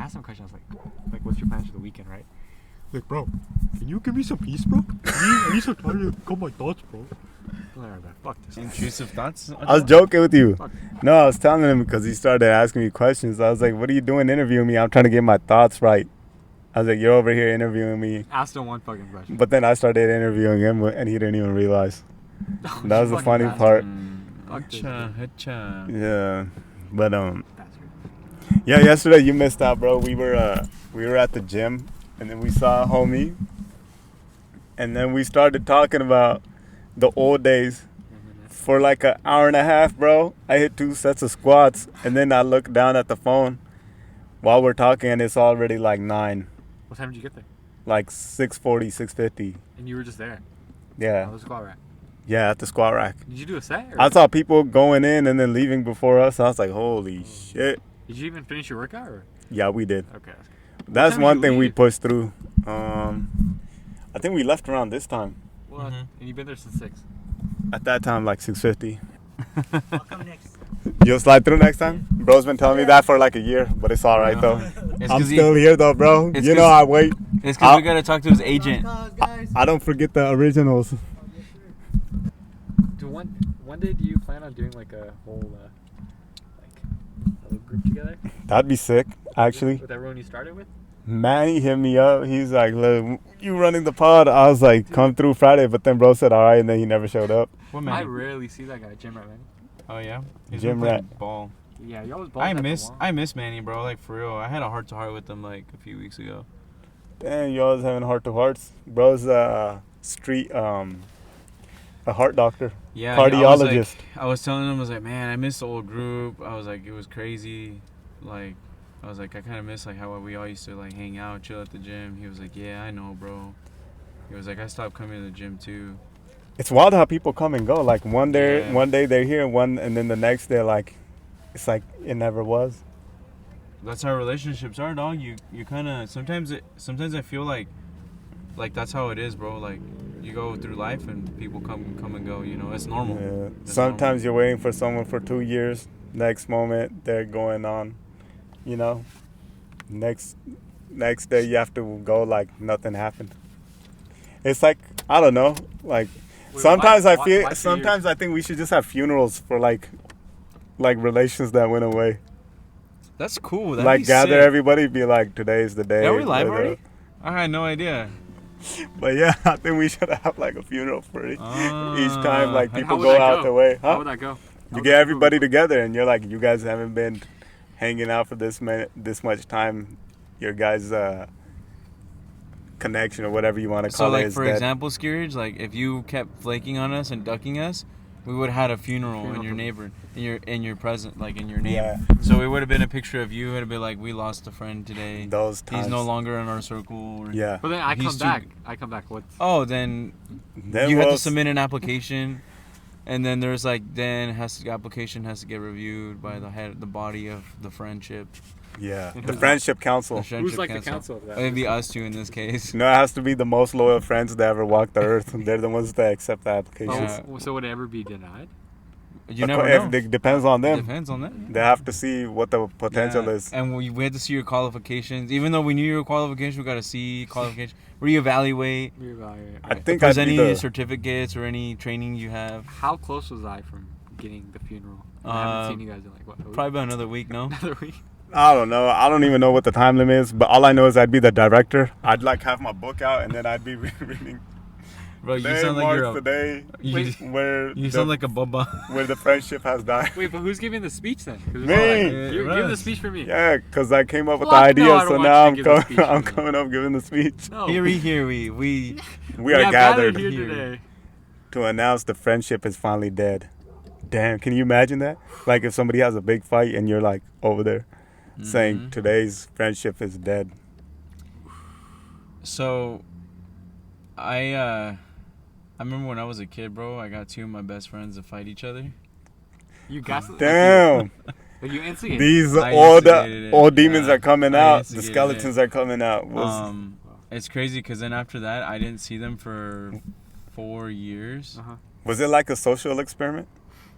asked him a question. I was like, what's your plans for the weekend, right? Like, bro, can you give me some peace, bro? I need some time to calm my thoughts, bro. Alright, man, fuck this. Intrusive thoughts? I was joking with you. No, I was telling him because he started asking me questions. I was like, what are you doing interviewing me? I'm trying to get my thoughts right. I was like, you're over here interviewing me. Asked him one fucking question. But then I started interviewing him and he didn't even realize. That was the funny part. Yeah. But yeah, yesterday you missed out, bro. We were at the gym and then we saw a homie. And then we started talking about the old days for like an hour and a half, bro. I hit 2 sets of squats and then I looked down at the phone while we're talking and it's already like 9. What time did you get there? Like 6:40, 6:50. And you were just there? Yeah. On the squat rack? Yeah, at the squat rack. Did you do a set? I saw people going in and then leaving before us. I was like, holy shit. Did you even finish your workout? Or? Yeah, we did. Okay. That's one thing we pushed through. I think we left around this time. Well, and you've been there since 6. At that time, like 6:50. I'll come next. You'll slide through next time? Bro's been telling me that for like a year, but it's all right though. I'm still here though, bro. You know I wait. It's because we gotta talk to his agent. I don't forget the originals. Do one day do you plan on doing like a whole a little group together? That'd be sick, actually. With everyone you started with? Manny hit me up. He's like, look, you running the pod? I was like, come through Friday, but then bro said all right, and then he never showed up. What Manny? I rarely see that guy, Jim Rat, man. Oh yeah, he's Jim Rat. Ball. Yeah, you always ball. I miss Manny, bro. Like for real, I had a heart to heart with him like a few weeks ago. Damn, you always having heart to hearts. Bro's a heart doctor. Yeah, cardiologist. I was telling him, I was like, man, I miss the old group. I was like, it was crazy. Like, I was like, I kind of miss like how we all used to like hang out, chill at the gym. He was like, yeah, I know, bro. He was like, I stopped coming to the gym too. It's wild how people come and go. Like one day they're here, and then the next day, like, it's like it never was. That's how relationships are, dog. You kind of sometimes I feel like that's how it is, bro. Like you go through life and people come and go. You know, it's normal. Yeah. It's Sometimes normal. You're waiting for someone for 2 years. Next moment they're going on. You know, next day you have to go like nothing happened. It's like I don't know. Like sometimes I think we should just have funerals for like relations that went away. That's cool. That'd like be gather sick. everybody, be like, today's the day. Are we live already? I had no idea. But yeah, I think we should have like a funeral for each time. Like people go out the way. Huh? How would that go? You get everybody together, and you're like, you guys haven't been hanging out for this much time. Your guys' connection or whatever you want to call it. So like for example, Scourge, like if you kept flaking on us and ducking us, we would have had a funeral in your neighbor, in your present, like in your name. Yeah. So it would have been a picture of you. It would have been like, we lost a friend today. Those times. He's no longer in our circle. Or, yeah. But then I come back. What? Oh, then you have to submit an application, and then there's like application has to get reviewed by the body of the friendship. Yeah, the friendship council. Who's like the council of that? It'd be us two in this case. No, it has to be the most loyal friends that ever walked the earth. They're the ones that accept the application. Oh, so would it ever be denied? You never know. It depends on them. Depends on them. They have to see what the potential is. And we had to see your qualifications. Even though we knew your qualifications, we got to see qualifications. Reevaluate. I think if there's any certificates or any training you have. How close was I from getting the funeral? I haven't seen you guys in like what? Probably about another week. No. Another week. I don't know. I don't even know what the time limit is. But all I know is I'd be the director. I'd like have my book out and then I'd be reading. Bro, you sound like you're the day where you sound like a bubba. Where the friendship has died. Wait, but who's giving the speech then? Me. You're giving the speech for me. Yeah, because I came up with the idea, so now I'm coming up giving the speech. No. Here we are gathered here today to announce the friendship is finally dead. Damn, can you imagine that? Like if somebody has a big fight and you're like over there saying today's friendship is dead. So, I remember when I was a kid, bro. I got 2 of my best friends to fight each other. You gaslit. Damn. Like you instigated. These old demons are coming out. The skeletons are coming out. It's crazy because then after that, I didn't see them for 4 years. Was it like a social experiment?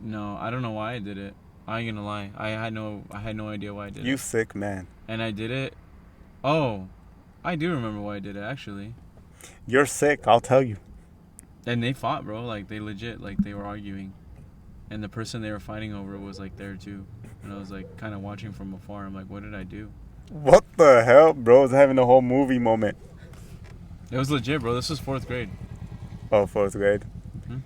No, I don't know why I did it. I ain't gonna lie. I had no idea why I did it. You sick man. And I did it, Oh, I do remember why I did it, actually. You're sick, I'll tell you. And they fought, bro. Like, they legit, like, they were arguing. And the person they were fighting over was, like, there, too. And I was, like, kind of watching from afar. I'm like, what did I do? What the hell, bro? I was having a whole movie moment. It was legit, bro. This was 4th grade. Oh, 4th grade. Hmm?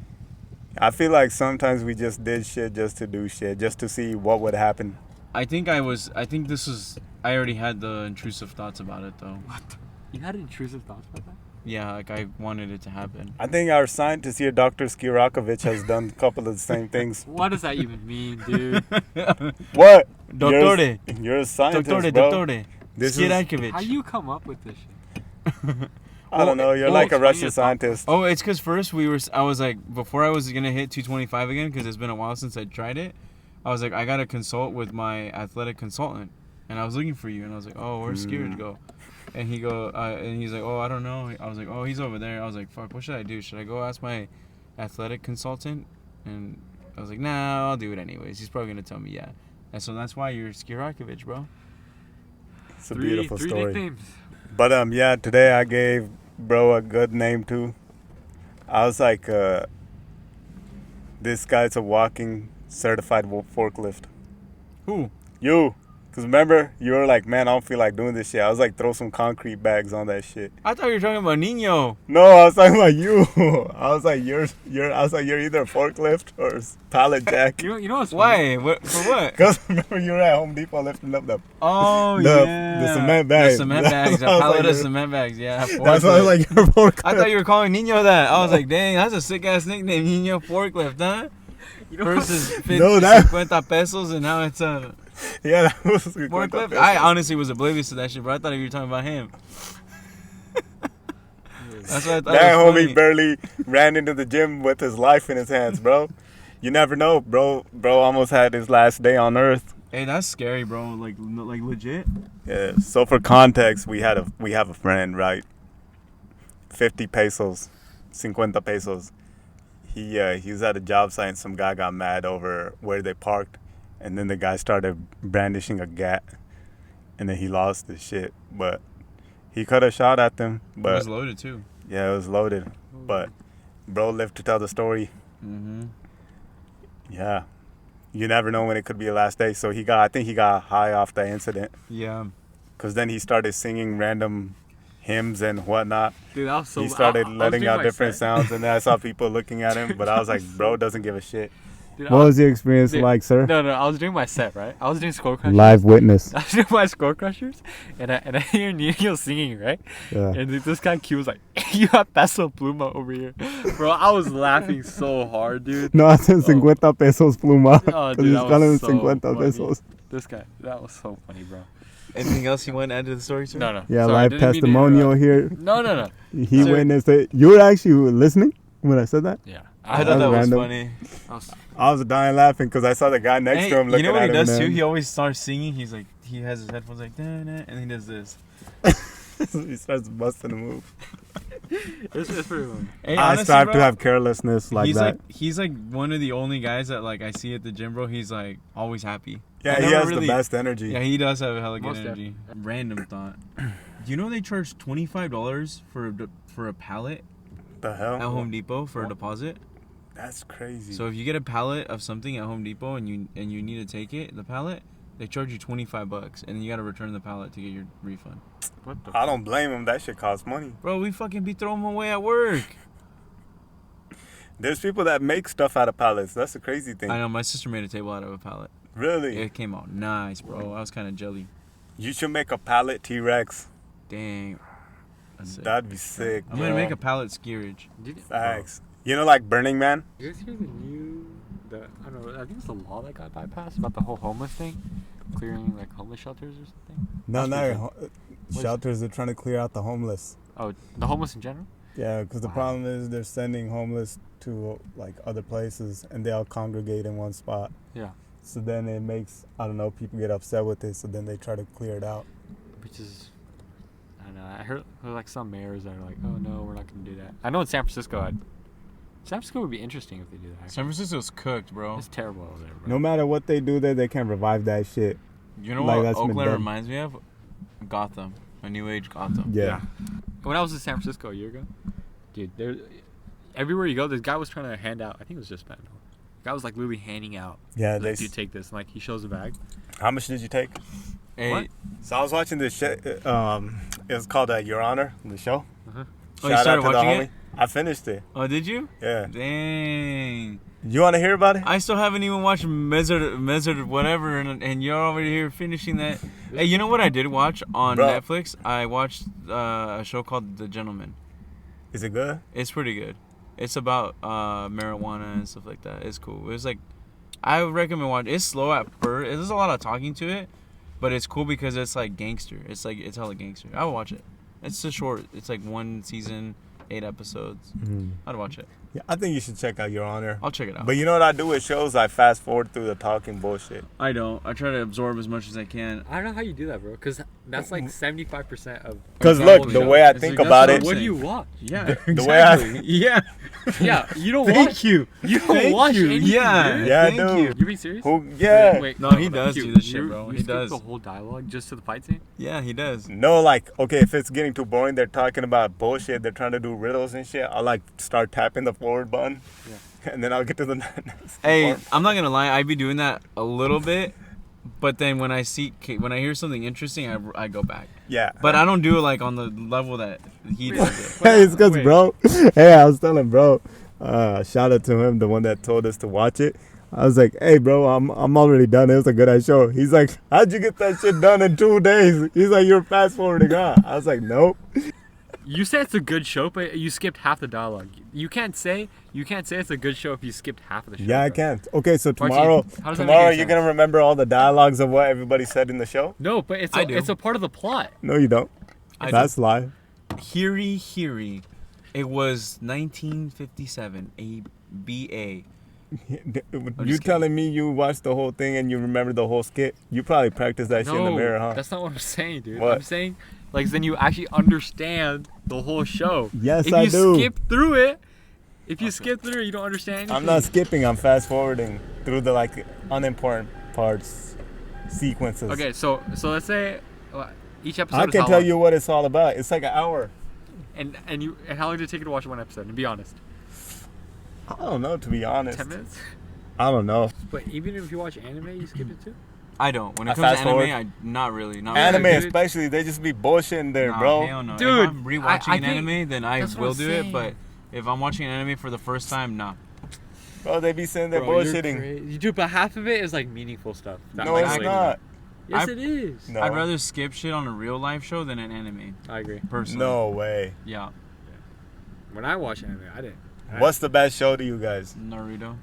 I feel like sometimes we just did shit just to do shit, just to see what would happen. I think I already had the intrusive thoughts about it, though. What? You had intrusive thoughts about that? Yeah, like, I wanted it to happen. I think our scientist here, Dr. Skirakovich, has done a couple of the same things. What does that even mean, dude? What? Dottore. You're a scientist, Dottore, bro. dottore. This is, Skirakovich. How you come up with this shit? I don't know. You're like a explain Russian your thought scientist. Oh, it's because first I was like, before I was going to hit 225 again, because it's been a while since I tried it, I was like, I got to consult with my athletic consultant. And I was looking for you. And I was like, oh, where's Skirich go? And he's like, oh, I don't know. I was like, oh, he's over there. I was like, fuck, what should I do? Should I go ask my athletic consultant? And I was like, nah, I'll do it anyways. He's probably going to tell me yeah. And so that's why you're Skirakovich, bro. It's a beautiful three story. nicknames. But yeah, today I gave bro a good name too. I was like, this guy's a walking certified forklift. Who? You. Because remember, you were like, man, I don't feel like doing this shit. I was like, throw some concrete bags on that shit. I thought you were talking about Nino. No, I was talking about you. I was like, you're either a forklift or a pallet jack. You know what's funny? Why? What, for what? Because remember, you were at Home Depot lifting up the The cement bags. The cement bags. A I was pallet like, of cement bags. Yeah. That's why I was like, you're a forklift. I thought you were calling Nino that. I was like, dang, that's a sick ass nickname, Nino Forklift, huh? You know Versus 50, No, that- 50 pesos, and now it's a Yeah, that was a good forklift. one. I honestly was oblivious to that shit, bro. I thought you were talking about him. That's what I thought. That was homie funny. barely ran into the gym with his life in his hands, bro. You never know, bro. Bro almost had his last day on earth. Hey, that's scary, bro. Like legit. Yeah. So for context, we have a friend, right? 50 pesos, 50 pesos. He was at a job site and some guy got mad over where they parked, and then the guy started brandishing a gat, and then he lost his shit. But he could have shot at them, It but was loaded too. yeah, it was loaded. But bro lived to tell the story. Mm-hmm. Yeah, you never know when it could be a last day. So I think he got high off that incident, Yeah. cause then he started singing random hymns and whatnot. Dude, that was so. He started I was letting doing out my different set. sounds, and then I saw people looking at him. But I was like, bro doesn't give a shit. Dude, What was the experience Dude, like, sir? No, I was doing my set, right? I was doing score crushers. Live witness. I was doing my score crushers, and I hear Nino singing, right? Yeah. And this guy Q was like, "You have peso pluma over here, bro." I was laughing so hard, dude. No, hacen 50 pesos pluma. Oh, 'Cause dude, he's that calling was it so 50 funny. pesos. This guy, that was so funny, bro. Anything else you want to add to the story, sir? No. Yeah, Sorry, I live didn't mean to testimonial interrupt. here. No. He Sir. witnessed it. You were actually listening when I said that? Yeah. I thought that was Random. funny. I was dying laughing because I saw the guy next Hey, to him looking you know what at he him. does and too? then He always starts singing. He's like, he has his headphones like, da-da, and he does this. he starts busting a move. It's pretty funny. Hey, I honestly, strive bro, to have carelessness like he's that. he's like one of the only guys that like I see at the gym, bro. He's like always happy. Yeah, I he never has really- the best energy. Yeah, he does have a hella good Most energy. Random thought. Do you know they charge $25 for a pallet The hell? at Home Depot for a deposit? That's crazy. So if you get a pallet of something at Home Depot and you need to take it, the pallet, they charge you $25, and then you gotta return the pallet to get your refund. What the? I don't blame him. That shit costs money. Bro, we fucking be throwing them away at work. There's people that make stuff out of pallets. That's the crazy thing. I know my sister made a table out of a pallet. Really? It came out nice, bro. I was kind of jelly. You should make a pallet T-Rex. Dang. That's sick. That'd be sick. I'm gonna make a pallet skierage. Facts. You know, like Burning Man? You guys hear I don't know, I think it's the law that got bypassed about the whole homeless thing? Clearing, like, homeless shelters or something? No, That's no. is Shelters are trying to clear out the homeless. Oh, the homeless in general? Yeah, because the Wow. problem is they're sending homeless to, like, other places, and they all congregate in one spot. Yeah. So then it makes, I don't know, people get upset with it, so then they try to clear it out. Which is, I don't know, I heard like some mayors that are like, oh no, we're not going to do that. I know in San Francisco, San Francisco would be interesting if they do that. San Francisco's cooked, bro. It's terrible over there, bro. No matter what they do there, they can't revive that shit. You know Like, what that's been Oakland done. reminds me of? Gotham. A new age Gotham. Yeah. When I was in San Francisco a year ago, dude, everywhere you go, this guy was trying to hand out. I think it was just fentanyl. The guy was like literally handing out. Yeah, Like, they. dude, take this. And, like he shows a bag. How much did you take? Hey, What? So I was watching this shit. It's called Your Honor, the show. Uh-huh. Oh, you started watching it? I finished it. Oh, did you? Yeah. Dang. You want to hear about it? I still haven't even watched Measured whatever, and you're already here finishing that. Hey, you know what I did watch on Bro. Netflix? I watched a show called The Gentleman. Is it good? It's pretty good. It's about marijuana and stuff like that. It's cool. It's like, I would recommend watching. It's slow at first. There's a lot of talking to it, but it's cool because it's like gangster. It's hella gangster. I would watch it. It's just short. It's like 1 season, 8 episodes. I'd watch it. Yeah, I think you should check out Your Honor. I'll check it out. But you know what I do with shows? I fast forward through the talking bullshit. I don't. I try to absorb as much as I can. I don't know how you do that, bro. Because that's like 75% of. Because Exactly. look, the way I It's think like, about that's it, What do you watch? Yeah, the way I- exactly. Yeah. Yeah, you don't Thank watch. you. You don't Thank watch you. anything, Yeah. dude. Yeah, I thank do. you. You being serious? who? Yeah. Wait, No, he does you- do this shit, you- bro. You He skip does. the whole dialogue just to the fight scene. Yeah, he does. No, like, okay, if it's getting too boring, they're talking about bullshit, they're trying to do riddles and shit, I'll, like, start tapping the forward button, and then I'll get to the next Hey, part. I'm not gonna lie. I be doing that a little bit, but then when I hear something interesting, I go back. Yeah. But I don't do it like on the level that he does it. Hey, it's because, Wait. bro, hey, I was telling bro, shout out to him, the one that told us to watch it. I was like, hey, bro, I'm already done. It was a good ass show. He's like, how'd you get that shit done in 2 days? He's like, you're fast forwarding on. I was like, nope. You say it's a good show, but you skipped half the dialogue. You can't say it's a good show if you skipped half of the show. Yeah, I bro. can't. Okay, so Martin, tomorrow, how does that make any you're sense? gonna remember all the dialogues of what everybody said in the show? No, but it's I do. it's a part of the plot. No, you don't. I That's live. Heary. It was 1957. You just telling me you watched the whole thing and you remember the whole skit? You probably practiced that shit in the mirror, huh? That's not what I'm saying, dude. What? I'm saying, like, then you actually understand the whole show. Yes, if I you do. skip through it, you don't understand anything. I'm not skipping. I'm fast forwarding through the like unimportant parts, sequences. Okay, so let's say each episode. I is can how tell long? you what it's all about. It's like an hour. And how long did it take you to watch one episode? And be honest, I don't know, to be honest. 10 minutes. I don't know. But even if you watch anime, you skip it too. I don't. When I it comes to fast anime, forward. not really. Not Anime, really. dude. especially, they just be bullshitting there, Nah, bro. hell no. Dude, if I'm rewatching I an think- anime, then I that's what will I'm do it. saying. But if I'm watching an anime for the first time, nah. Bro, they be saying they're Bro, you're bullshitting. crazy. Dude, but half of it is like meaningful stuff. No, it's like- not. Yes, I- it is. No. I'd rather skip shit on a real life show than an anime, I agree. personally. No way. Yeah. When I watch anime, I didn't. What's the best show to you guys? Naruto.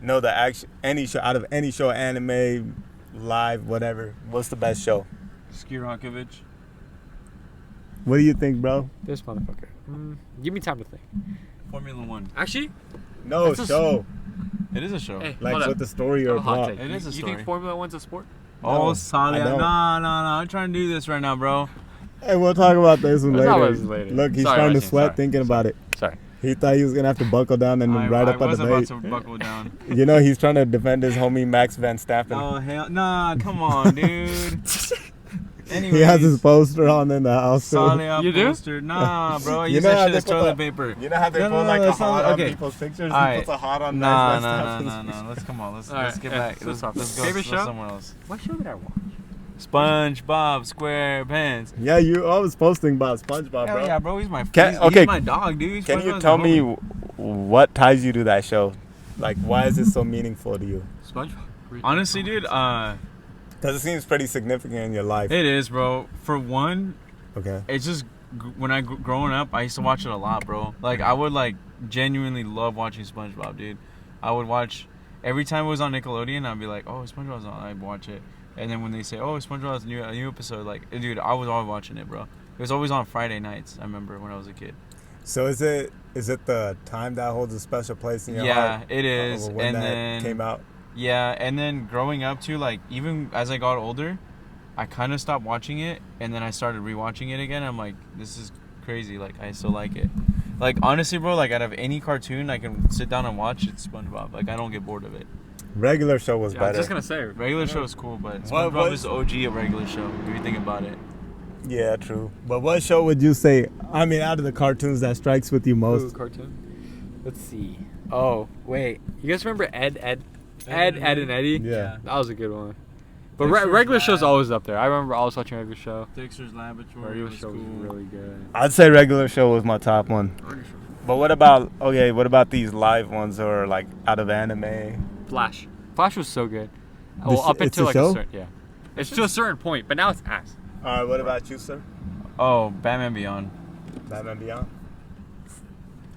No, the action, any show, out of any show, anime, live, whatever. What's the best show? Skirokovich. What do you think, bro? This motherfucker. Give me time to think. Formula One. Actually, No, That's a show. It is a show. hey, Like hold up. with the story or Oh, hot plot. take. It is a You story. think Formula One's a sport? Oh, No, sorry. I don't. No. I'm trying to do this right now, bro. Hey, we'll talk about this one Let's talk about later. this later. Look, he's Sorry, starting to Martin, sweat sorry. thinking about it. Sorry. He thought he was gonna have to buckle down and I right up at was the about bait. to buckle down. You know, he's trying to defend his homie Max Van Stappen. Oh, hell. Nah, come on, dude. Anyways. He has his poster on in the house. too. Solid You do? poster. Nah, bro. I You use know that how shit they as put toilet the- paper. You know how they No, put no, like no, a that's not- hot on okay. people's pictures? Alright. He puts a hot on Nah, Max nah, Van nah, Stappen's nah, nah. Let's come on. Let's Alright, get yeah, back. so Let's stop. go Favorite show? somewhere else. What show did I watch? SpongeBob SquarePants. Yeah, you always posting about SpongeBob, Hell bro. yeah, bro. He's my Okay. he's my dog, dude. Can you SpongeBob's tell my me homie. what ties you to that show? Like, why is it so meaningful to you? SpongeBob. Honestly, dude, Because it seems pretty significant in your life. it is, bro. For one, Okay. it's just when I growing up, I used to watch it a lot, bro. Like I would like genuinely love watching SpongeBob, dude. I would watch every time it was on Nickelodeon. I'd be like, oh, SpongeBob's on. I'd watch it, and then when they say, oh, SpongeBob's a new episode, like, dude, I was always watching it, bro. It was always on Friday nights. I remember when I was a kid. So is it the time that holds a special place in your heart? Yeah, it is. When And that then came out? yeah, and then growing up too, like even as I got older, I kind of stopped watching it, and then I started rewatching it again. I'm like, this is crazy. Like I still like it. Like honestly, bro, like out of any cartoon I can sit down and watch, it's SpongeBob. Like I don't get bored of it. Regular show was Yeah, I was better. just gonna say. Regular show is cool, but What- SpongeBob what- is OG a regular show. If you think about it. Yeah, true. But what show would you say? I mean, out of the cartoons that strikes with you Ooh, most? cartoon. Let's see. Oh wait, you guys remember Ed and Eddie? Yeah. That was a good one. But Dexter's regular show's Lab. always up there. I remember always watching regular show. Dexter's Laboratory Regular was show cool. was really good. I'd say regular show was my top one. But what about these live ones or like out of anime? Flash. Flash was so good. The Well, up sh- it's until a like show? a certain It's to a certain point, but now it's ass. All right, what about you, sir? Oh, Batman Beyond. Batman Beyond?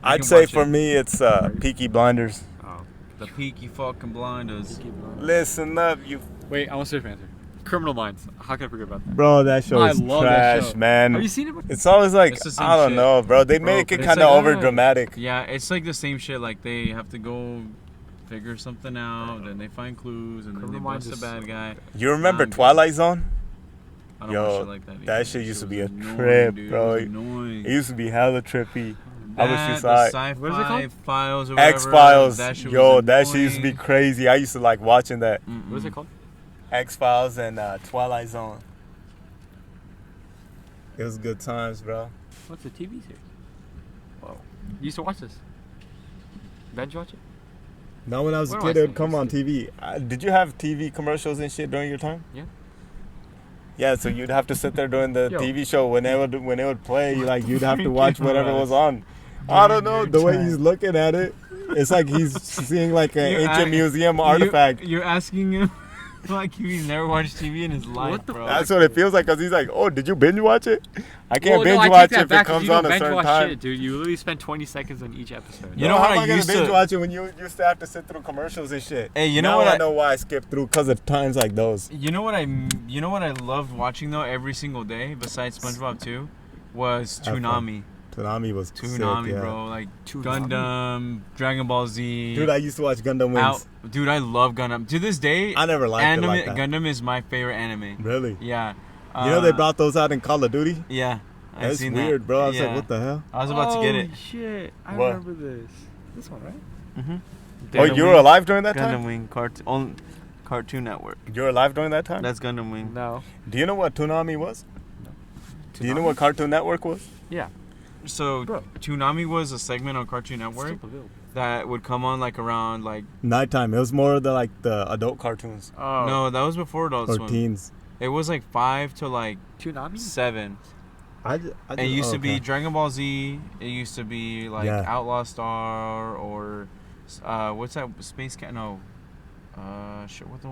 I I'd can say watch for it. me it's Peaky Blinders. Oh. The Peaky fucking Blinders. Listen up, you Wait, I want to answer. Criminal Minds. How can I forget about that? bro. That show I is love that trash, show. man. Have you seen it? It's always like It's the same I don't shit. know, bro. They Bro, make but it it's kind of like, over dramatic. Yeah, it's like the same shit. Like they have to go figure something out, then they find clues, and then Criminal they Minds bust the is bad guy. You remember Um, Twilight Zone? I don't Yo, watch shit like that. that either. shit used to be was a annoying, trip, dude. bro. It was annoying. It used to be hella trippy. I wish you That, saw it. the Sci-Fi What is it called? Files or whatever. X Files. That shit Yo, was that shit used to be annoying. crazy. I used to like watching that. What is it called? X Files and Twilight Zone. It was good times, bro. What's the TV series? Whoa. You used to watch this? Did you watch it? Not when I was a What do I kid, it would say? come on TV. Did you have TV commercials and shit during your time? Yeah. Yeah, so you'd have to sit there during the Yo. TV show when it would play. Like you'd have to freaking watch whatever was on. I don't know the way he's looking at it. It's like he's seeing like an You ancient act- museum artifact. You're asking him like he's never watched TV in his life, What the bro. That's what it feels like, cause he's like, "Oh, did you binge watch it? I can't Well, binge no, I watch take it that if it back 'cause comes you on don't a binge certain watch time." shit, dude. You literally spend 20 seconds on each episode. You know what how I am I gonna used binge to- watch it when you used to have to sit through commercials and shit? Hey, you know Now what I I- know why I skipped through, cause of times like those. You know what I loved watching though every single day besides SpongeBob 2 was Have fun. Toonami. Toonami was Toonami, sick, yeah. bro. Like Toonami? Gundam, Dragon Ball Z. Dude, I used to watch Gundam Wings. Dude, I love Gundam. To this day, I never liked it like that. Gundam is my favorite anime. Really? Yeah. You know they brought those out in Call of Duty? Yeah. I've That's seen weird, that. bro. I was Yeah. like, what the hell? I was about to get it. Oh, shit. I What? remember this. This one, right? Mm-hmm. Oh, you were alive during that Gundam time? Wing Cartoon Network. You were alive during that time? That's Gundam Wing. No. Do you know what Toonami was? Do you know what Cartoon Network was? Yeah. So Bro. Toonami was a segment on Cartoon Network that would come on like around like Nighttime. It was more of the adult cartoons Oh. no, that was before Adult or Swim. teens. It was like 5 to like Toonami? 7. It used to be Dragon Ball Z. It used to be like Yeah. Outlaw Star or what's that Space Cat? No, shit. What's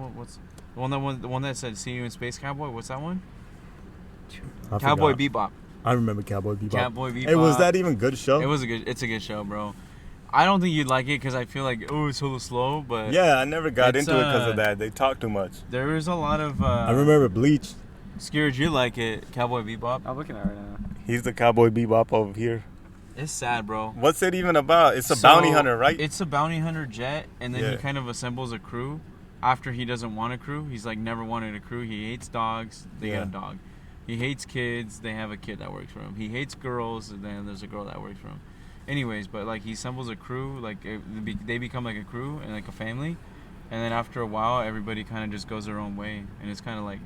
the one that said "See you in Space Cowboy"? What's that one? Cowboy Bebop. I remember Cowboy Bebop. Cowboy Bebop. Hey, was that even good show? It's a good show, bro. I don't think you'd like it because I feel like it's a little slow, but Yeah, I never got It's, into it because of that. They talk too much. there is a lot of. I remember Bleach. Scared you like it, Cowboy Bebop. I'm looking at it right now. He's the Cowboy Bebop over here. It's sad, bro. What's it even about? It's a So, bounty hunter, right? It's a bounty hunter jet, and then Yeah. he kind of assembles a crew after he doesn't want a crew. He's like never wanted a crew. He hates dogs. They Yeah. get a dog. He hates kids. They have a kid that works for him. He hates girls, and then there's a girl that works for him. Anyways, but like he assembles a crew, like they become like a crew and like a family, and then after a while, everybody kind of just goes their own way, and it's kind of like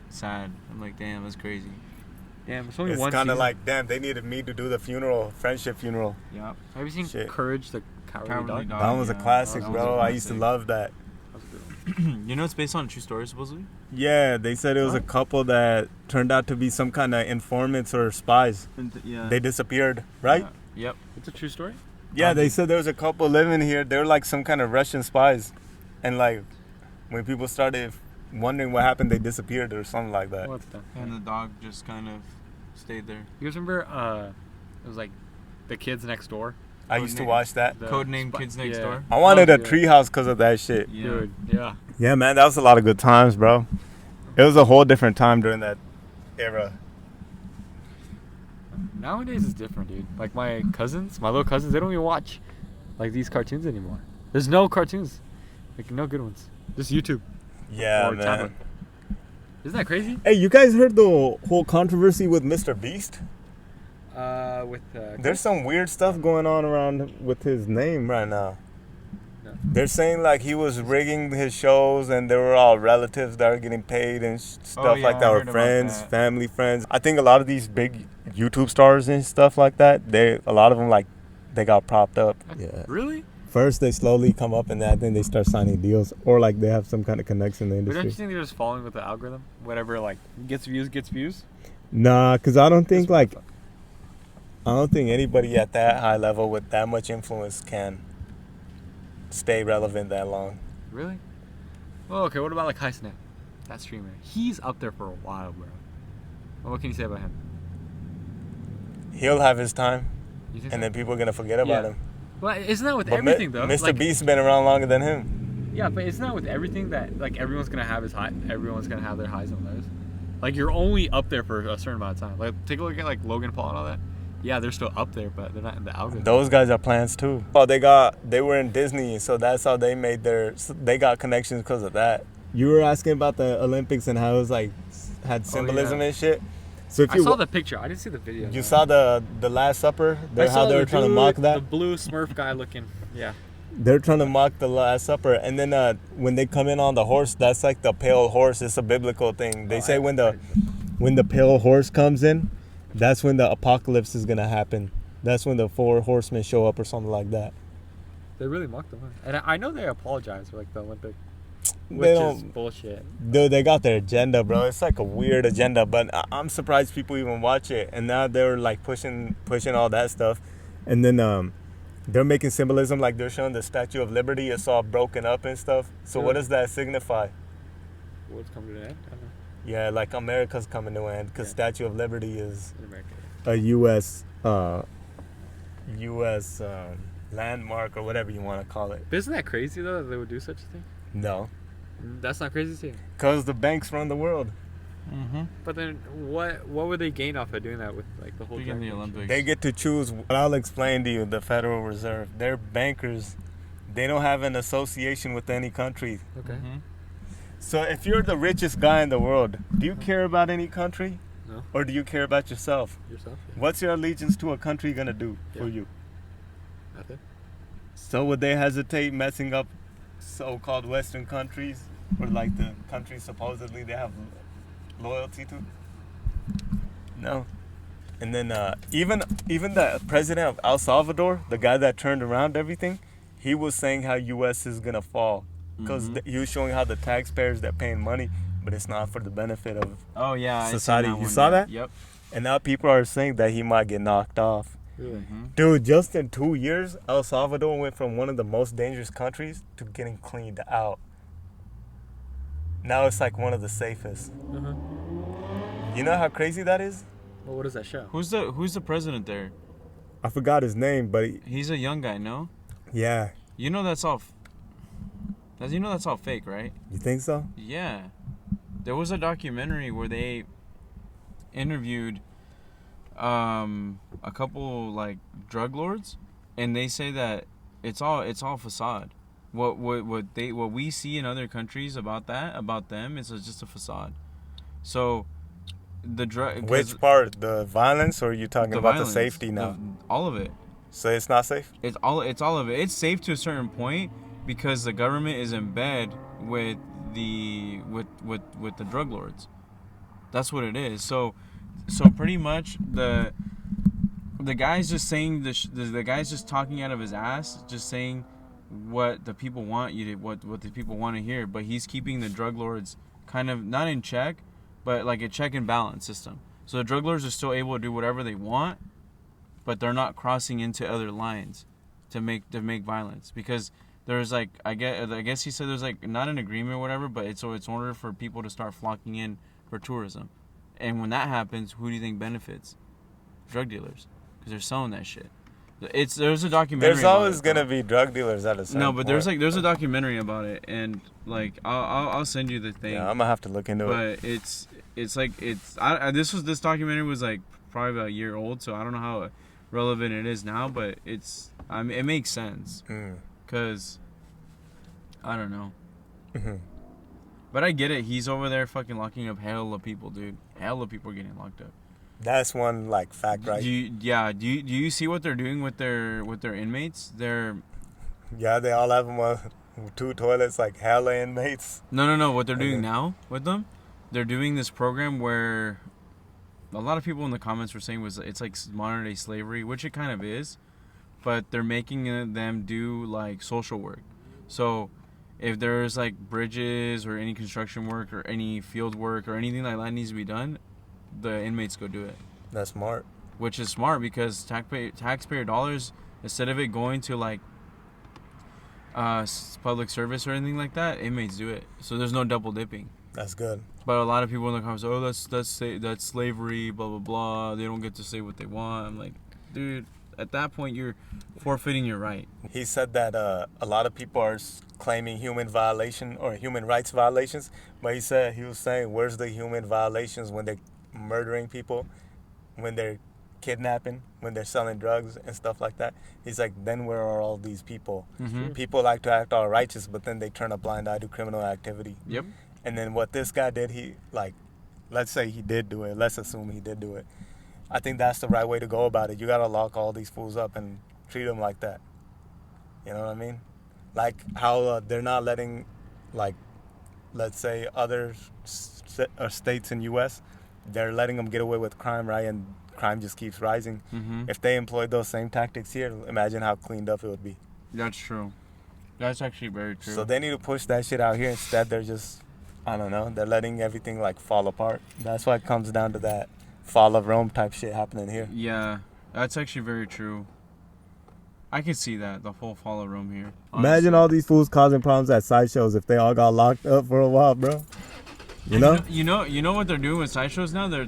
sad. I'm like, damn, that's crazy. Damn, it's only It's one kind of season. like, damn, they needed me to do the funeral, friendship funeral. Yeah. Have you seen Shit. Courage the Cowardly Dog? Dog. That was a yeah. classic, That was a bro. I used to classic. love that. That was a good one. You know, it's based on a true story, supposedly. Yeah, they said it was a couple that turned out to be some kind of informants or spies. Yeah. They disappeared, right? Yep. It's a true story? Yeah, they said there was a couple living here. They were like some kind of Russian spies. And like, when people started wondering what happened, they disappeared or something like that. What the And the dog just kind of stayed there. You guys remember, it was like The Kids Next Door? I used to Codename- watch that. The Codename spy- Kids Next yeah. Door. I wanted a Oh, yeah. treehouse because of that shit. Yeah. Dude, yeah. Yeah, man, that was a lot of good times, bro. It was a whole different time during that era. Nowadays it's different, dude. Like my little cousins, they don't even watch like these cartoons anymore. There's no cartoons. Like no good ones. Just YouTube. Yeah, or man. tablet. Isn't that crazy? Hey, you guys heard the whole controversy with Mr. Beast? With There's some weird stuff going on around with his name right now. No. They're saying like he was rigging his shows, and they were all relatives that are getting paid and stuff yeah, like I that, or heard about friends, that. family friends. I think a lot of these big YouTube stars and stuff like that, a lot of them like they got propped up. Yeah. Really? First they slowly come up, and then they start signing deals, or like they have some kind of connection in the But don't you industry. think they're just following with the algorithm? Whatever like gets views. Nah, cause I don't think That's like I don't think anybody at that high level with that much influence can stay relevant that long. Really? Oh, okay. What about like High Snap? That streamer. He's up there for a while, bro. Well, what can you say about him? He'll have his time, You think and so? then people are gonna forget about Yeah. him. Well, isn't that with But everything though? Mr. Like, Beast's been around longer than him. yeah, but isn't that with everything that like everyone's gonna have his high? Everyone's gonna have their highs and lows. Like you're only up there for a certain amount of time. Like take a look at like Logan Paul and all that. Yeah, they're still up there, but they're not in the algorithm. Those guys are plants too. Oh, they were in Disney, so that's how they made they got connections because of that. You were asking about the Olympics and how it was like had symbolism and shit. So if I saw the picture. I didn't see the video. you though. saw the Last Supper, I how saw they the were trying to dude, mock The that. blue Smurf guy looking. Yeah. They're trying to mock the Last Supper, and then when they come in on the horse, that's like the pale horse. It's a biblical thing. They say when the pale horse comes in, that's when the apocalypse is gonna happen. That's when the 4 horsemen show up or something like that. They really mocked them, huh? And I know they apologized for like the Olympic, They which is don't. bullshit. Dude, they got their agenda, bro. It's like a weird agenda, but I'm surprised people even watch it. And now they're like pushing all that stuff, and then they're making symbolism, like they're showing the Statue of Liberty. It's all broken up and stuff. So what Really? does that signify? What's coming to an end? I don't know. Yeah, like America's coming to an end because Yeah. Statue of Liberty is In America. a U.S. Landmark or whatever you want to call it. But isn't that crazy though that they would do such a thing? No, That's not crazy to you. because the banks run the world. Mm-hmm. But then what would they gain off of doing that with like the whole Speaking of the drug thing? Olympics. They get to choose. I'll explain to you. The Federal Reserve, they're bankers. They don't have an association with any country. Okay. Mm-hmm. So if you're the richest guy in the world, do you care about any country? No. Or do you care about yourself? Yourself? Yeah. What's your allegiance to a country gonna do for Yeah. you? Nothing. So would they hesitate messing up so-called Western countries, or like the countries supposedly they have loyalty to? No. And then even the president of El Salvador, the guy that turned around everything, he was saying how U.S. is gonna fall because Mhm. he was showing how the taxpayers that paying money, but it's not for the benefit of. Oh yeah, I seen Society. that You one, saw yeah. that? Yep. And now people are saying that he might get knocked off. Really? Mm-hmm. Dude, just in 2 years, El Salvador went from one of the most dangerous countries to getting cleaned out. Now it's like one of the safest. Uh-huh. You know how crazy that is? Well, what does that show? Who's the president there? I forgot his name, but He's a young guy, no? yeah. You know that's all. You know that's all fake, right? You think so? Yeah. There was a documentary where they interviewed a couple like drug lords, and they say that it's all facade. What we see in other countries about them is just a facade. So the drug. Which part? The violence, or are you talking about violence, the safety now? all of it. So it's not safe? It's all of it. It's safe to a certain point because the government is in bed with the drug lords. That's what it is. So pretty much the guy's just saying the guy's just talking out of his ass, just saying what the people want you to what the people want to hear, but he's keeping the drug lords kind of not in check, but like a check and balance system. So the drug lords are still able to do whatever they want, but they're not crossing into other lines to make violence, because there's like I guess he said there's like not an agreement or whatever, but it's in order for people to start flocking in for tourism, and when that happens, who do you think benefits? Drug dealers, because they're selling that shit. There's a documentary. There's always gonna be drug dealers at a certain no, but point. there's a documentary about it, and like I'll send you the thing. Yeah, I'm gonna have to look into it. But this documentary was like probably about a year old, so I don't know how relevant it is now, but it makes sense, cause I don't know. Mm-hmm. But I get it. He's over there fucking locking up hell of people, dude. Hell of people are getting locked up. That's one like fact, right? Do you see what they're doing with their inmates? Yeah, they all have them on 2 toilets, like hella inmates. No. What they're doing Okay. now with them, they're doing this program where a lot of people in the comments were saying it's like modern day slavery, which it kind of is, but they're making them do like social work. So if there's like bridges or any construction work or any field work or anything like that needs to be done, the inmates go do it. That's smart. Which is smart because taxpayer dollars, instead of it going to like public service or anything like that, inmates do it. So there's no double dipping. That's good. But a lot of people in the comments, oh, that's slavery, blah blah blah. They don't get to say what they want. I'm like, dude, at that point you're forfeiting your right. He said that a lot of people are claiming human violation or human rights violations, but he was saying, where's the human violations when they're murdering people, when they're kidnapping, when they're selling drugs and stuff like that? He's like, then where are all these people? Mm-hmm. People like to act all righteous, but then they turn a blind eye to criminal activity. Yep. And then what this guy did, let's say he did do it. Let's assume he did do it. I think that's the right way to go about it. You gotta lock all these fools up and treat them like that. You know what I mean? Like how they're not letting, like, let's say other states in U.S., they're letting them get away with crime, right? And crime just keeps rising. Mm-hmm. If they employed those same tactics here, imagine how cleaned up it would be. That's true. That's actually very true. So they need to push that shit out here. Instead, they're just, I don't know, they're letting everything like fall apart. That's why it comes down to that fall of Rome type shit happening here. Yeah, that's actually very true. I can see that, the whole fall of Rome here. Imagine all these fools causing problems at sideshows if they all got locked up for a while, bro. You know? You know what they're doing with sideshows now? They're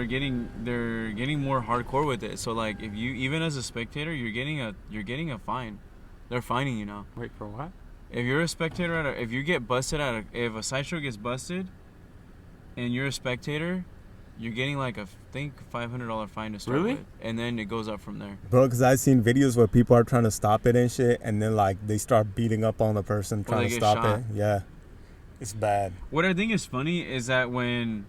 getting more hardcore with it. So like, if you, even as a spectator, you're getting a fine. They're fining you now. Wait, for what? If you're a spectator if you get busted if a sideshow gets busted, and you're a spectator, you're getting like I think $500 fine to start Really? with, and then it goes up from there. Bro, because I've seen videos where people are trying to stop it and shit, and then like they start beating up on the person trying they to get stop shot. it. Yeah. It's bad. What I think is funny is that when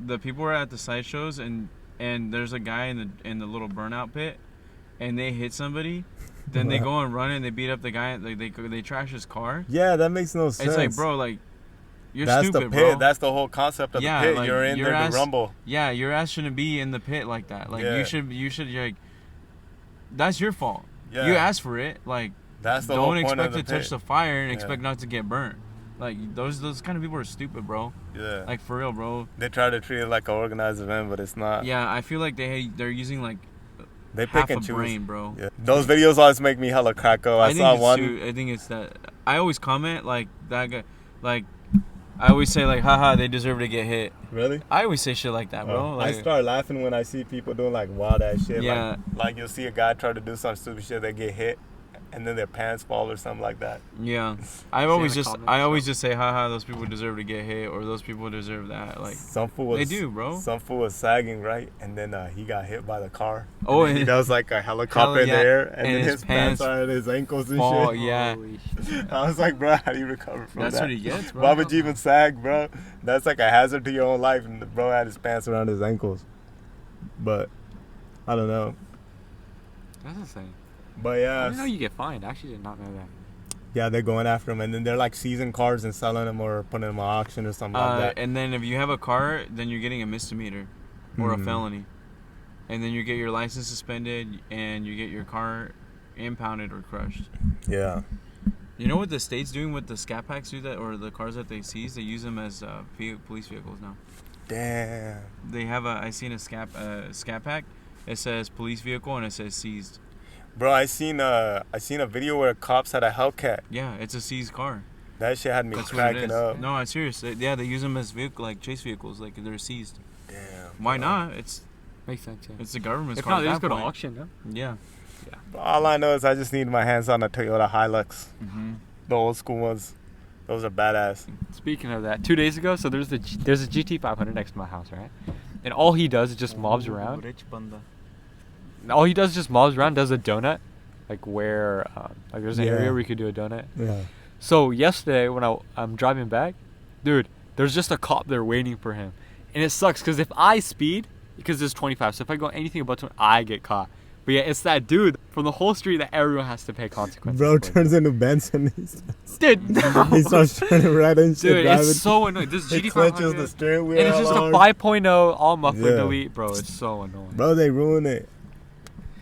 the people are at the sideshows and there's a guy in the little burnout pit, and they hit somebody, then they go and run and they beat up the guy. Like they trash his car. Yeah, that makes no sense. It's like, bro, like you're that's stupid, the pit. bro. That's the whole concept of Yeah, the pit. like, You're in your there ass- to rumble. Yeah, your ass shouldn't be in the pit like that. Like Yeah. you should like. That's your fault. Yeah. You asked for it. Like That's the whole don't point of expect the to touch pit. the fire and Yeah. expect not to get burnt. Like those kind of people are stupid, bro. Yeah. Like for real, bro. They try to treat it like an organized event, but it's not. Yeah, I feel like they're using like They half pick a and choose. brain, bro. Yeah. Those videos always make me hella crack up. I saw one. I think it's that. I always comment like that guy. Like I always say like, haha, they deserve to get hit. Really? I always say shit like that, bro. I Like, start laughing when I see people doing like wild ass shit. Yeah. Like you'll see a guy try to do some stupid shit, they get hit, and then their pants fall or something like that. yeah. See in the comments, I always just say, haha, those people deserve to get hit, or those people deserve that. Like, Some fool was, they do, bro. Some fool was sagging, right? And then he got hit by the car. Oh, and he and- does like a helicopter in yeah. the air, and And then his his pants pants are at his ankles and fall, shit. yeah. Holy shit. I was like, bro, how do you recover from That's that? what he gets, bro. Why would you even sag, bro? That's like a hazard to your own life, and the bro had his pants around his ankles. But I don't know. That's insane. But I yeah, didn't know you get fined. I actually did not know that. yeah, they're going after him, and then they're like seizing cars and selling them or putting them on auction or something like that. And then if you have a car, then you're getting a misdemeanor or a Mhm. felony, and then you get your license suspended and you get your car impounded or crushed. Yeah. You know what the state's doing with the scat packs do that, or the cars that they seize? They use them as police vehicles now. Damn. They have I seen a scat pack. It says police vehicle and it says seized. Bro, I seen a video where cops had a Hellcat. Yeah, it's a seized car. That shit had me That's what it cracking is. up. No, I'm serious. Yeah, they use them as vehicle, like chase vehicles, like they're seized. Damn. Why bro. not? It's Makes sense, yeah. the government's If car. not, they at just that go to point. auction, no? Yeah. All I know is I just need my hands on a Toyota Hilux. Mm-hmm. The old school ones. Those are badass. Speaking of that, 2 days ago, so there's a GT500 next to my house, right? And all he does is just mobs around. Rich banda. All he does is just mobs around, does a donut, like where, like there's an Yeah. area where you could do a donut. Yeah. So yesterday when I'm driving back, dude, there's just a cop there waiting for him, and it sucks because if I speed, because it's 25, so if I go anything above 20, I get caught. But But yeah, it's that dude from the whole street that everyone has to pay consequences. Bro for. turns into Benson. Dude, no. He starts trying to ride and shit. Dude, driving. it's so annoying. This He GT500, clenches the steering wheel. and it's just a hard. 5.0 all muffler Yeah. delete, bro. It's so annoying. Bro, they ruined it.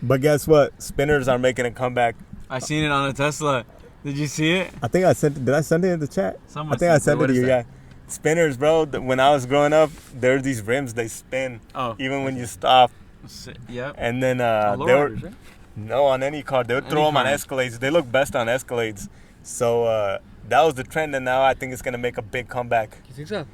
But guess what? Spinners are making a comeback. I seen it on a Tesla. Did you see it? I think I sent it. Did I send it in the chat? Someone I think I sent it what to is you. that? Yeah. Spinners, bro. When I was growing up, there were these rims. They spin Oh, even when you stop. Yep. And then on they were lowriders, right? no on any car. They would Any throw them on car. Escalades. They look best on Escalades. So that was the trend, and now I think it's gonna make a big comeback. You think so?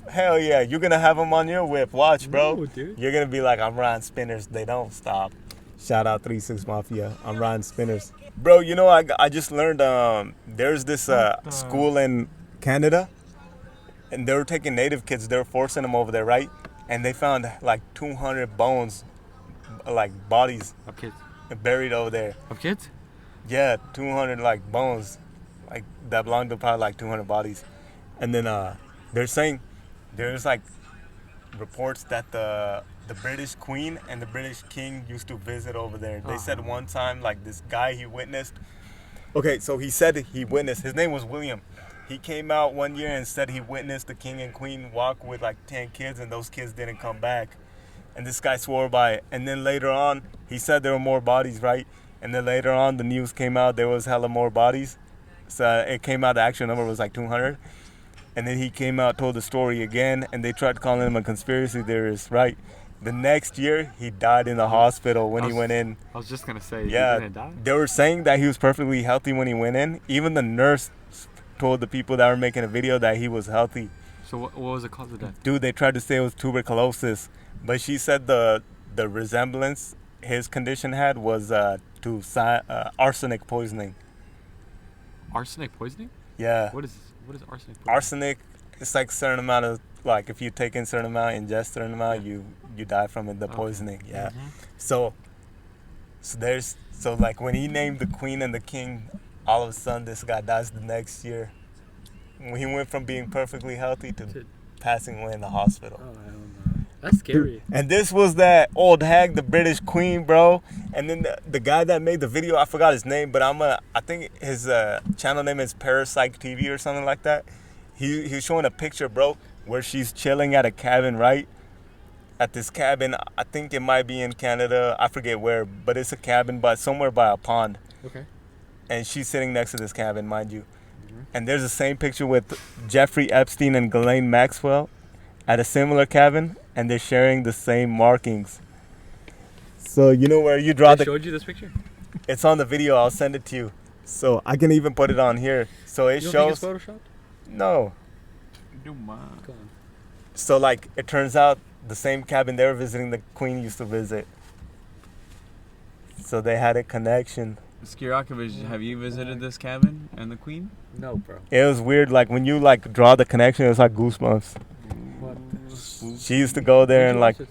Hell yeah, you're gonna have them on your whip. Watch, bro. No, dude. You're gonna be like, I'm riding spinners. They don't stop. Shout out 36 Mafia. I'm riding spinners. Bro, you know, I just learned there's this school in Canada, and they were taking native kids. They were forcing them over there, right? And they found like 200 bones, like bodies Of kids. buried over there. Of kids? Yeah, 200 like bones, like that belonged to probably like 200 bodies. And then they're saying there's like reports that the British Queen and the British King used to visit over there. They said one time like this guy he witnessed. Okay, so he said he witnessed. His name was William. He came out one year and said he witnessed the king and queen walk with like 10 kids, and those kids didn't come back. And this guy swore by it. And then later on, he said there were more bodies, right? And then later on, the news came out there was hella more bodies. So it came out the actual number was like 200. And then he came out, told the story again, and they tried calling him a conspiracy theorist, right? The next year, he died in the hospital when he went in. I was just gonna say, Yeah, he didn't die. they were saying that he was perfectly healthy when he went in. Even the nurse told the people that were making a video that he was healthy. So what was the cause of death? Dude, they tried to say it was tuberculosis, but she said the resemblance his condition had was to arsenic poisoning. Arsenic poisoning? Yeah, What is arsenic poisoning? arsenic. It's like a certain amount of like if you take in certain amount, ingest certain amount, you die from it. The Okay. poisoning. Yeah. So like when he named the queen and the king, all of a sudden this guy dies the next year. When he went from being perfectly healthy to passing away in the hospital. Oh, I don't know. That's scary. And this was that old hag, the British queen, bro. And then the guy that made the video, I forgot his name, but I think his channel name is Parapsych TV or something like that. He was showing a picture, bro, where she's chilling at a cabin, right? At this cabin, I think it might be in Canada, I forget where, but it's a cabin but somewhere by a pond. Okay. And she's sitting next to this cabin, mind you. And there's the same picture with Jeffrey Epstein and Ghislaine Maxwell at a similar cabin, and they're sharing the same markings. So you know where you draw They showed you this picture? it's on the video. I'll send it to you. So I can even put it on here. So it You don't shows. think it's photoshopped? No. Come on. So like it turns out the same cabin they were visiting, the queen used to visit. So they had a connection. Skirakovich, have you visited this cabin and the queen? No, bro. It was weird. Like when you like draw the connection, it was like goosebumps. What? She used to go there and like. Where'd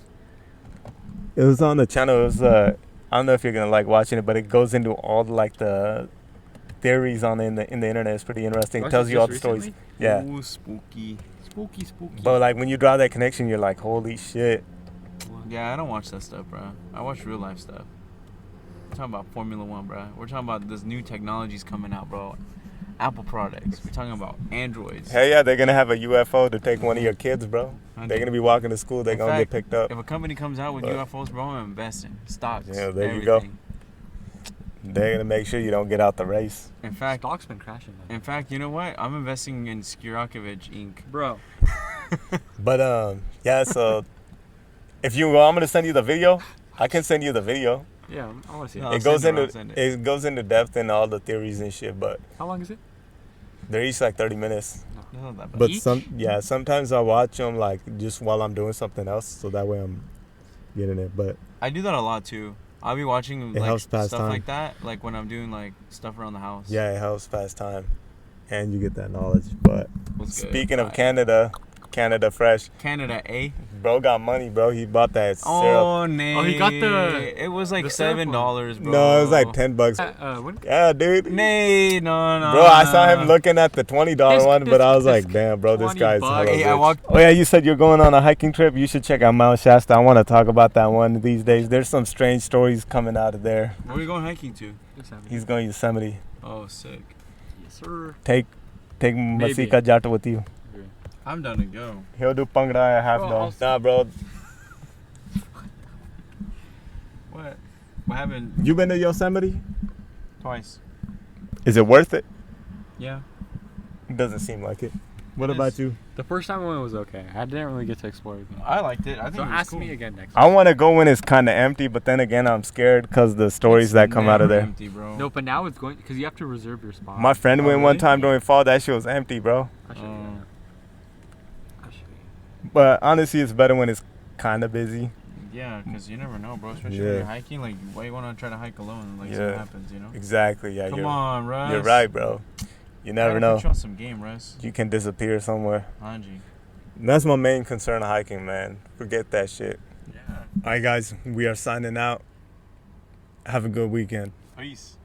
It was on the channel. It was I don't know if you're gonna like watching it, but it goes into all like the theories on in the internet. It's pretty interesting. It Watch tells this you all just the stories. recently? Yeah. Ooh, spooky. Spooky, spooky. But like when you draw that connection, you're like, holy shit. Yeah, I don't watch that stuff, bro. I watch real life stuff. We're talking about Formula One, bro. We're talking about this new technologies coming out, bro. Apple products. We're talking about Androids. Hell yeah, they're gonna have a UFO to take one of your kids, bro. I They're do. gonna be walking to school. They're In gonna fact, get picked up. If a company comes out with But- UFOs, bro, I'm investing. Stocks. Yeah, there you go. everything. They're gonna make sure you don't get out the race. In fact, Stock's been crashing, man. in fact, you know what? I'm investing in Skirakovich Inc. Bro. But yeah. So if you want me to send you the video, I can send you the video. Yeah, I want to see No. it. It goes send it, into I'll send it. it goes into depth in all the theories and shit. But How long is it? they're each like 30 minutes. That's not that bad. But Each? sometimes I watch them like just while I'm doing something else, so that way I'm getting it. But I do that a lot too. I'll be watching It like helps pass stuff time. like that, like when I'm doing like stuff around the house. yeah, it helps pass time, and you get that knowledge. But What's good? speaking of Alright. Canada Fresh, Canada, eh? Bro got money, bro. He bought that syrup. Oh, nay. Oh, he got the- It was like the syrup $7, bro. No, it was like $10. When, Yeah, dude. Nay, no. Bro, I saw him looking at the $20 This- one, but this- I was this like, damn, bro, this 20 guy's bucks. hella Hey, I rich. walked- Oh, yeah, you said you're going on a hiking trip. You should check out Mount Shasta. I want to talk about that one these days. There's some strange stories coming out of there. Where are we going hiking to? He's going to Yosemite. Oh, sick. Yes, sir. Take Maybe. Masika Jata with you. I'm down to go. He'll do Pangraya half Bro, though. I'll- Nah, bro. What happened? You been to Yosemite? Twice. Is it worth it? Yeah. It doesn't seem like it. What It about is. you? The first time I went was okay. I didn't really get to explore it. I liked it. I think So it was ask cool. me again next I week. want to go when it's kind of empty, but then again, I'm scared because the stories It's that come out of never there. Empty, bro. No, but now it's going because you have to reserve your spot. My friend Oh, went one really? time during fall. That shit was empty, bro. I should Oh. But honestly, it's better when it's kind of busy. Yeah, because you never know, bro. Especially Yeah. when you're hiking. Like, why you want to try to hike alone? Like, Yeah. something happens, you know? Exactly. Yeah, Come on, Russ. you're right, bro. You never know. Put you on some game, Russ. You can disappear somewhere. Anji. That's my main concern of hiking, man. Forget that shit. Yeah. All right, guys, we are signing out. Have a good weekend. Peace.